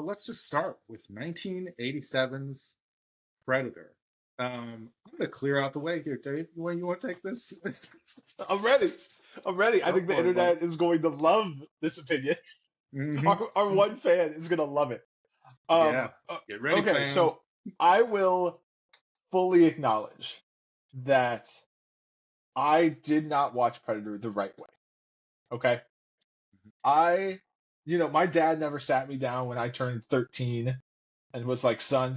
but let's just start with 1987's Predator. I'm going to clear out the way here, Dave. You want to take this? I'm ready. I'm ready. I Go think the for it, buddy. internet is going to love this opinion. Mm-hmm. Our one fan is going to love it. Yeah. Get ready, Okay, fam. so I will fully acknowledge that I did not watch Predator the right way. Okay? My dad never sat me down when I turned 13 and was like, son,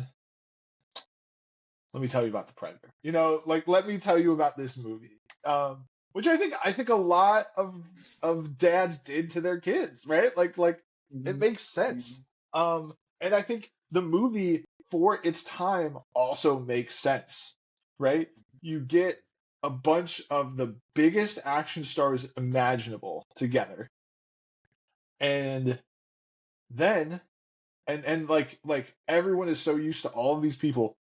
let me tell you about the Predator. Let me tell you about this movie. Which I think a lot of dads did to their kids, right? It Mm-hmm. makes sense. And I think the movie for its time also makes sense, right? You get a bunch of the biggest action stars imaginable together, and then and everyone is so used to all of these people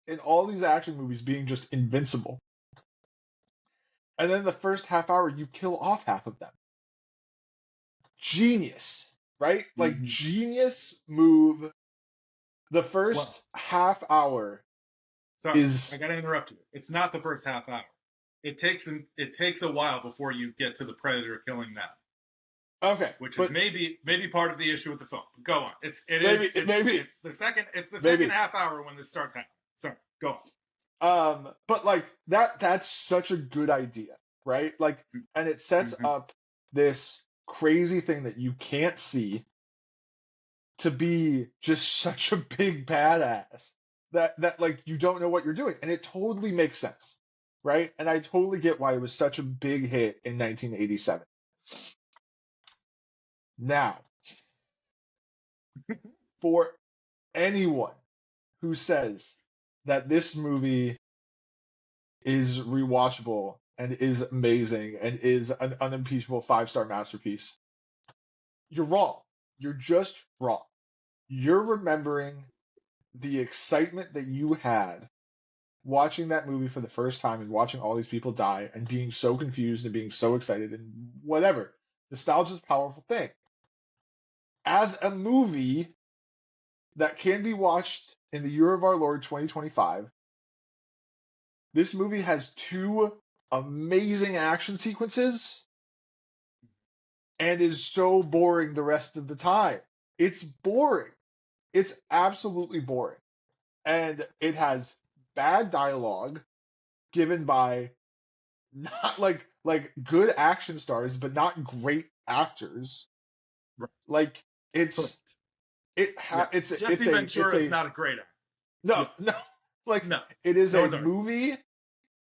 in all these action movies being just invincible. And then the first half hour, you kill off half of them. Genius, right? Like, Mm-hmm. genius move. The first Well, half hour sorry, is. I got to interrupt you. It's not the first half hour. It takes a while before you get to the Predator killing them. Okay, Which is maybe part of the issue with the film. Go on. It's the second half hour when this starts happening. Sorry, go on. But like that's such a good idea, right? And it sets up this crazy thing that you can't see to be just such a big badass that like you don't know what you're doing, and it totally makes sense, right? And I totally get why it was such a big hit in 1987. Now, for anyone who says that this movie is rewatchable and is amazing and is an unimpeachable 5-star masterpiece, you're wrong. You're just wrong. You're remembering the excitement that you had watching that movie for the first time and watching all these people die and being so confused and being so excited and whatever. Nostalgia is a powerful thing. As a movie that can be watched in the year of our Lord 2025, this movie has 2 amazing action sequences and is so boring the rest of the time. It's boring. It's absolutely boring. And it has bad dialogue given by not like good action stars, but not great actors. Right. Like it's Jesse Ventura is not a great actor. No. No. It is a movie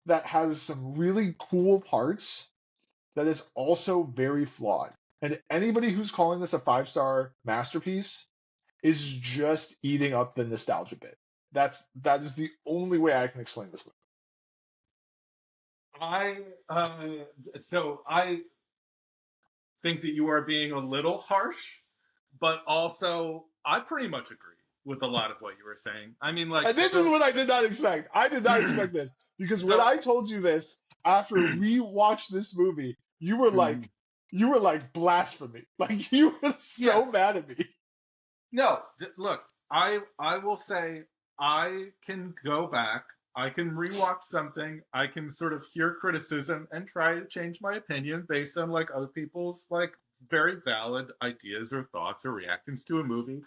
that has some really cool parts that is also very flawed. And anybody who's calling this a 5-star masterpiece is just eating up the nostalgia bit. That is the only way I can explain this movie. I think that you are being a little harsh, but also I pretty much agree with a lot of what you were saying. I mean, like, and this is what I did not expect. I did not expect this because when I told you this after we watched this movie, you were like blasphemy. Like, you were so mad at me. No, look, I will say I can go back. I can rewatch something. I can sort of hear criticism and try to change my opinion based on like other people's like very valid ideas or thoughts or reactions to a movie.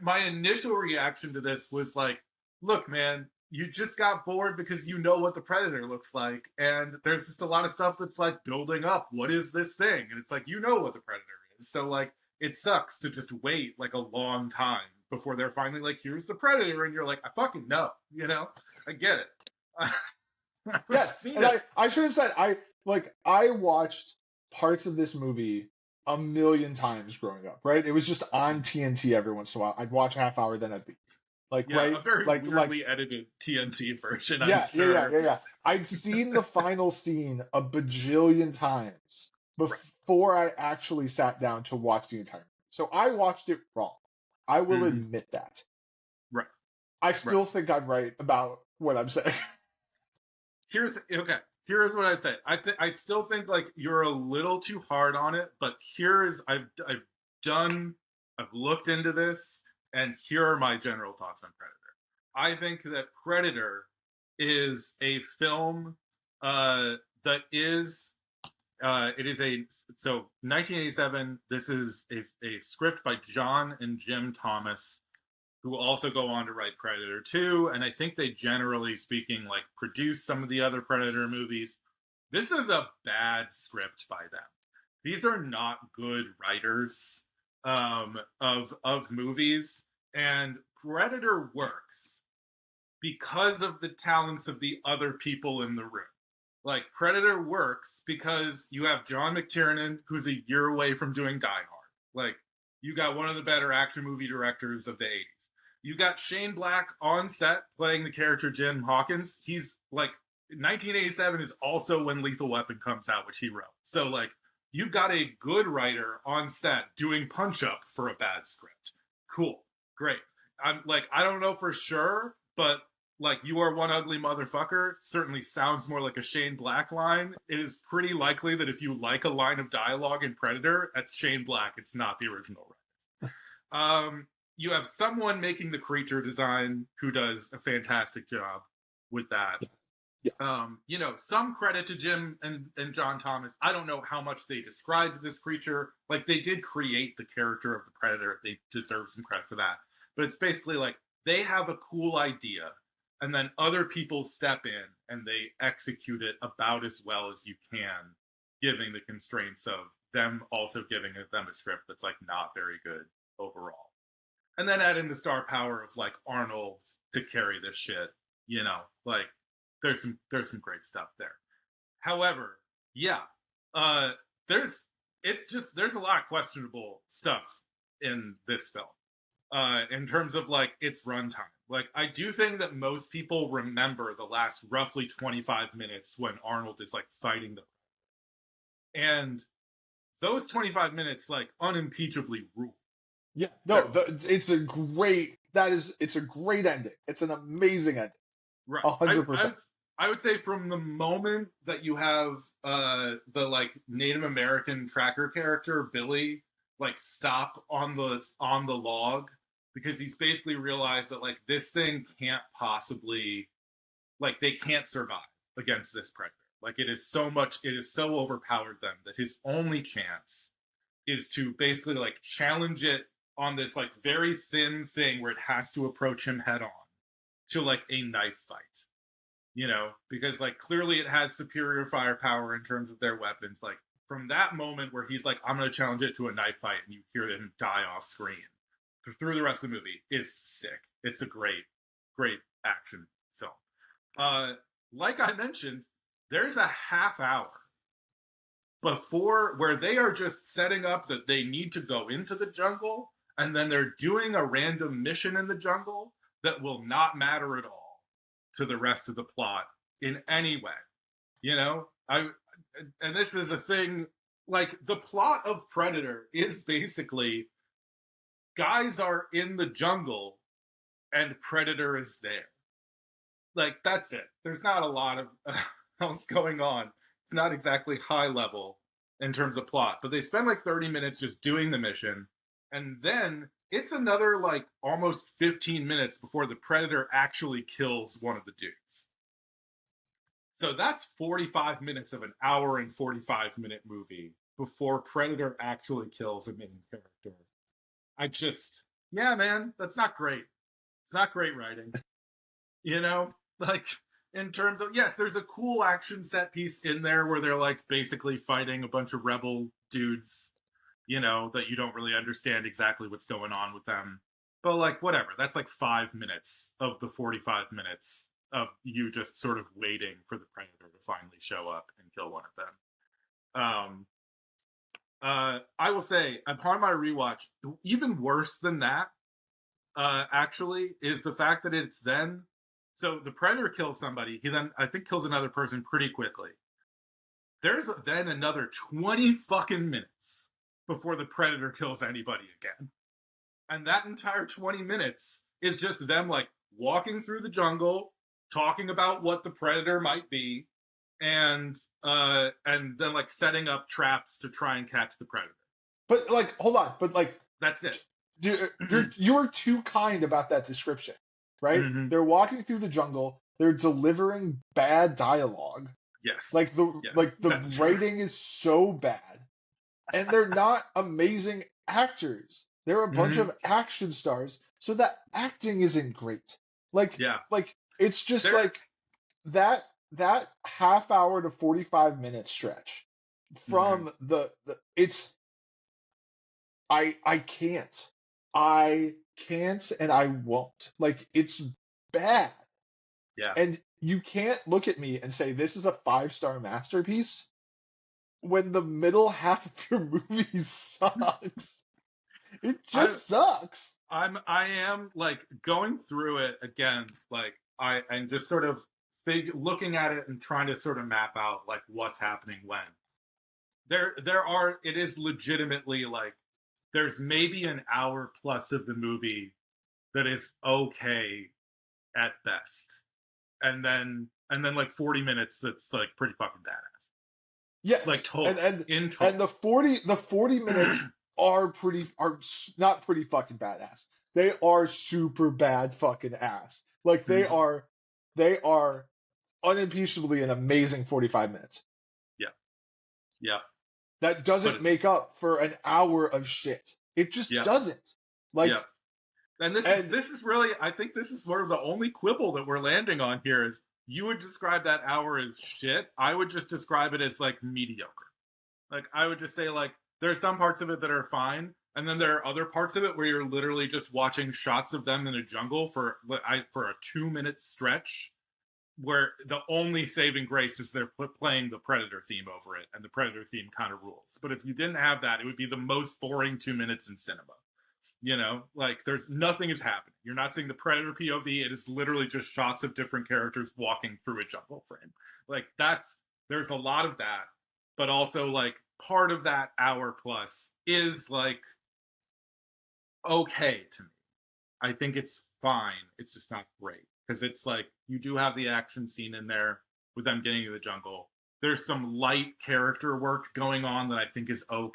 My initial reaction to this was like, look, man, you just got bored because you know what the Predator looks like, and there's just a lot of stuff that's like building up. What is this thing? And it's like, you know what the Predator is. So like, it sucks to just wait like a long time before they're finally like, here's the Predator, and you're like, I fucking know, I get it. Yes, and I should have said I watched parts of this movie a million times growing up, right? It was just on TNT every once in a while. I'd watch a half hour, then I'd leave. A very weirdly edited TNT version. Yeah, I'm sure. yeah. I'd seen the final scene a bajillion times before I actually sat down to watch the entire movie. So I watched it wrong. I will admit that. Right. I still think I'm right about what I'm saying. Here's what I say. I still think like you're a little too hard on it, but I've done I've looked into this, and here are my general thoughts on Predator. I think that Predator is a film that is it is a 1987. This is a script by John and Jim Thomas, who also go on to write Predator 2, and I think they, generally speaking, like produce some of the other Predator movies. This is a bad script by them. These are not good writers of movies, and Predator works because of the talents of the other people in the room. Like, Predator works because you have John McTiernan, who's a year away from doing Die Hard. Like, you got one of the better action movie directors of the 80s. You got Shane Black on set playing the character Jim Hawkins. He's, like, 1987 is also when Lethal Weapon comes out, which he wrote. So, like, you've got a good writer on set doing punch-up for a bad script. Cool. Great. I'm, like, I don't know for sure, but like, "You are one ugly motherfucker" certainly sounds more like a Shane Black line. It is pretty likely that if you like a line of dialogue in Predator, that's Shane Black. It's not the original writers. You have someone making the creature design who does a fantastic job with that. Yeah. Some credit to Jim and John Thomas. I don't know how much they described this creature. Like, they did create the character of the Predator. They deserve some credit for that. But it's basically like, they have a cool idea, and then other people step in and they execute it about as well as you can, given the constraints of them also giving them a script that's like not very good overall. And then add in the star power of like Arnold to carry this shit. Like, there's some great stuff there. However, yeah, there's a lot of questionable stuff in this film. In terms of like its runtime. Like, I do think that most people remember the last roughly 25 minutes when Arnold is like fighting them. And those 25 minutes like unimpeachably rule. Yeah, no, it's a great ending. It's an amazing ending. Right. 100%. I would say from the moment that you have the like Native American tracker character, Billy, like stop on the log, because he's basically realized that like this thing can't possibly, like, they can't survive against this predator. Like, it is so overpowered them that his only chance is to basically like challenge it on this like very thin thing where it has to approach him head on to like a knife fight. Because like clearly it has superior firepower in terms of their weapons. Like, from that moment where he's like, I'm going to challenge it to a knife fight, and you hear him die off screen, through the rest of the movie, is sick. It's a great, great action film. Like I mentioned, there's a half hour before where they are just setting up that they need to go into the jungle, and then they're doing a random mission in the jungle that will not matter at all to the rest of the plot in any way. And this is a thing, like, the plot of Predator is basically guys are in the jungle and Predator is there. Like, that's it. There's not a lot of else going on. It's not exactly high level in terms of plot, but they spend like 30 minutes just doing the mission, and then it's another like almost 15 minutes before the Predator actually kills one of the dudes. So that's 45 minutes of an hour and 45-minute movie before Predator actually kills a main character. Yeah, man, that's not great. It's not great writing. Like, in terms of, yes, there's a cool action set piece in there where they're like basically fighting a bunch of rebel dudes, that you don't really understand exactly what's going on with them. But like, whatever, that's like 5 minutes of the 45 minutes of you just sort of waiting for the Predator to finally show up and kill one of them. I will say, upon my rewatch, even worse than that, actually, is the fact that it's then... So the Predator kills somebody, he then, I think, kills another person pretty quickly. There's then another 20 fucking minutes before the Predator kills anybody again. And that entire 20 minutes is just them, like, walking through the jungle, talking about what the Predator might be, and then, like, setting up traps to try and catch the Predator. But, like, hold on. But, like... That's it. You were too kind about that description, right? Hmm. They're walking through the jungle. They're delivering bad dialogue. Yes. Like the Yes, like the that's true. writing is so bad, and they're not amazing actors. They're a bunch Hmm. of action stars, so that acting isn't great. Like Yeah. like it's just There. like that half hour to 45 minute stretch Hmm. from the it's I can't. I can't and I won't. Like it's bad. Yeah. And you can't look at me and say this is a 5-star masterpiece when the middle half of your movie sucks. It I just sucks. I am like going through it again, like and just sort of looking at it and trying to sort of map out like what's happening when. There are it is legitimately like there's maybe an hour plus of the movie that is okay at best. And then like 40 minutes that's like pretty fucking badass. Like Yes. total in And total. the 40 minutes not pretty fucking badass. They are super bad fucking ass. Like Mhm. they are unimpeachably an amazing 45 minutes. Yeah. Yeah. That But doesn't it's make up for an hour of shit. It just yeah. doesn't. Yeah. Like, And and this is really I think this is sort of the only quibble that we're landing on here is you would describe that hour as shit. I would just describe it as like mediocre. Like I would just say like there's some parts of it that are fine, and then there are other parts of it where you're literally just watching shots of them in a jungle for a 2 minute stretch where the only saving grace is they're playing the Predator theme over it, and the Predator theme kind of rules. But if you didn't have that, it would be the most boring 2 minutes in cinema. Like there's nothing is happening. You're not seeing the Predator POV. It is literally just shots of different characters walking through a jungle frame. Like there's a lot of that, but also like part of that hour plus is like okay to me. I think it's fine. It's just not great because it's like you do have the action scene in there with them getting to the jungle. There's some light character work going on that I think is okay.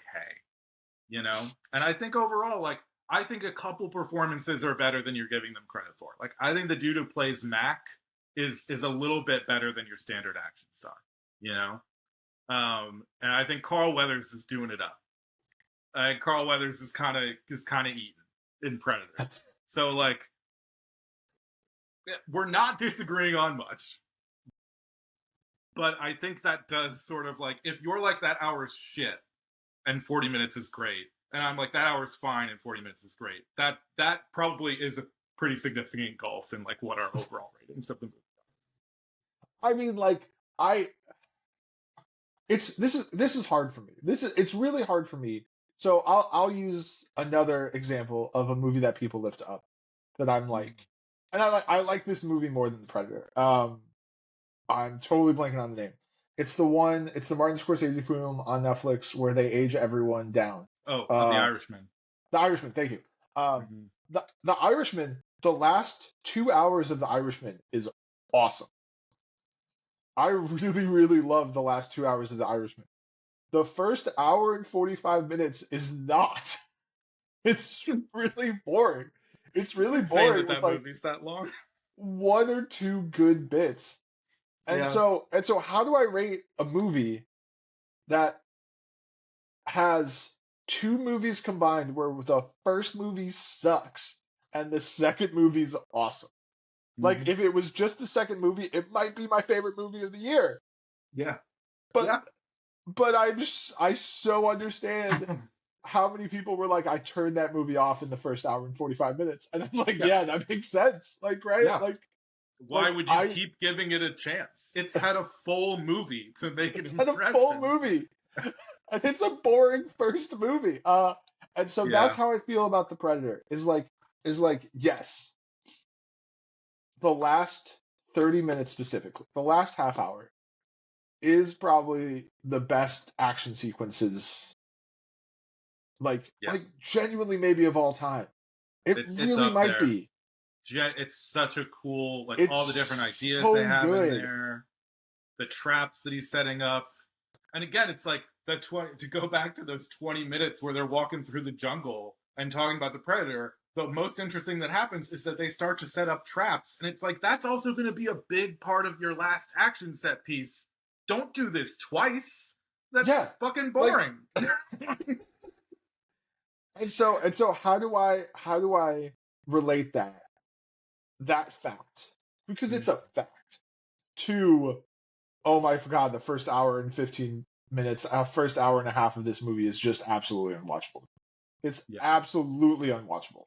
And I think overall, like I think a couple performances are better than you're giving them credit for. Like I think the dude who plays Mac is a little bit better than your standard action star. You know, and I think Carl Weathers is doing it up. Carl Weathers is kind of eaten in Predator. So like we're not disagreeing on much, but I think that does sort of like if you're like that hour's shit and 40 minutes is great, and I'm like that hour's fine and 40 minutes is great. That probably is a pretty significant gulf in like what our overall ratings of the movie. I mean, like, I, this is hard for me. It's really hard for me. So I'll use another example of a movie that people lift up that I'm like, Mm. and I like this movie more than The Predator. I'm totally blanking on the name. It's the Martin Scorsese film on Netflix where they age everyone down. Oh, The Uh, Irishman. The Irishman, thank you. Mm-hmm. The Irishman, the last 2 hours of The Irishman is awesome. I really, really love the last 2 hours of The Irishman. The first hour and 45 minutes is not. It's really boring. It's It's really insane that boring with that like movie's that long. one or two good bits. And Yeah. so how do I rate a movie that has two movies combined where the first movie sucks and the second movie's awesome? Like Mm-hmm. if it was just the second movie, it might be my favorite movie of the year. Yeah. But Yeah. I so understand how many people were like, I turned that movie off in the first hour and 45 minutes. And I'm like, Yeah. yeah, that makes sense. Like, right? Yeah. Why Like would you I keep giving it a chance? It's had a full movie to make an it's had a full impression. movie. And it's a boring first movie. And so that's Yeah. how I feel about The Predator. Is like, yes, the last 30 minutes specifically, the last half hour is probably the best action sequences, Yeah. like genuinely maybe of all time. It It's really up might there. be. It's such a cool, like It's all the different ideas they so have in good. there, the traps that he's setting up. And again, it's like that 20 to go back to those 20 minutes where they're walking through the jungle and talking about the Predator, the most interesting that happens is that they start to set up traps, and it's like that's also going to be a big part of your last action set piece. Don't do this twice. That's fucking boring. Like, and so how do I relate that fact, because it's a fact, to, oh my god, the first hour and 15 minutes, first hour and a half of this movie is just absolutely unwatchable. It's absolutely unwatchable.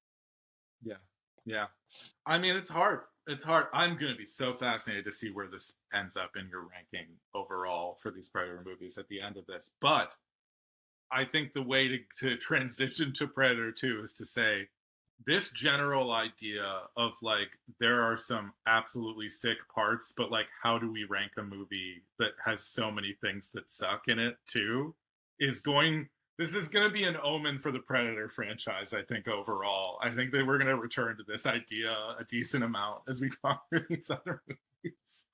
Yeah. I mean, it's hard. It's hard. I'm going to be so fascinated to see where this ends up in your ranking overall for these Predator movies at the end of this. But I think the way to transition to Predator 2 is to say this general idea of like, there are some absolutely sick parts, but like, how do we rank a movie that has so many things that suck in it too, this is going to be an omen for the Predator franchise, I think, overall. I think that we're going to return to this idea a decent amount as we talk through these other movies.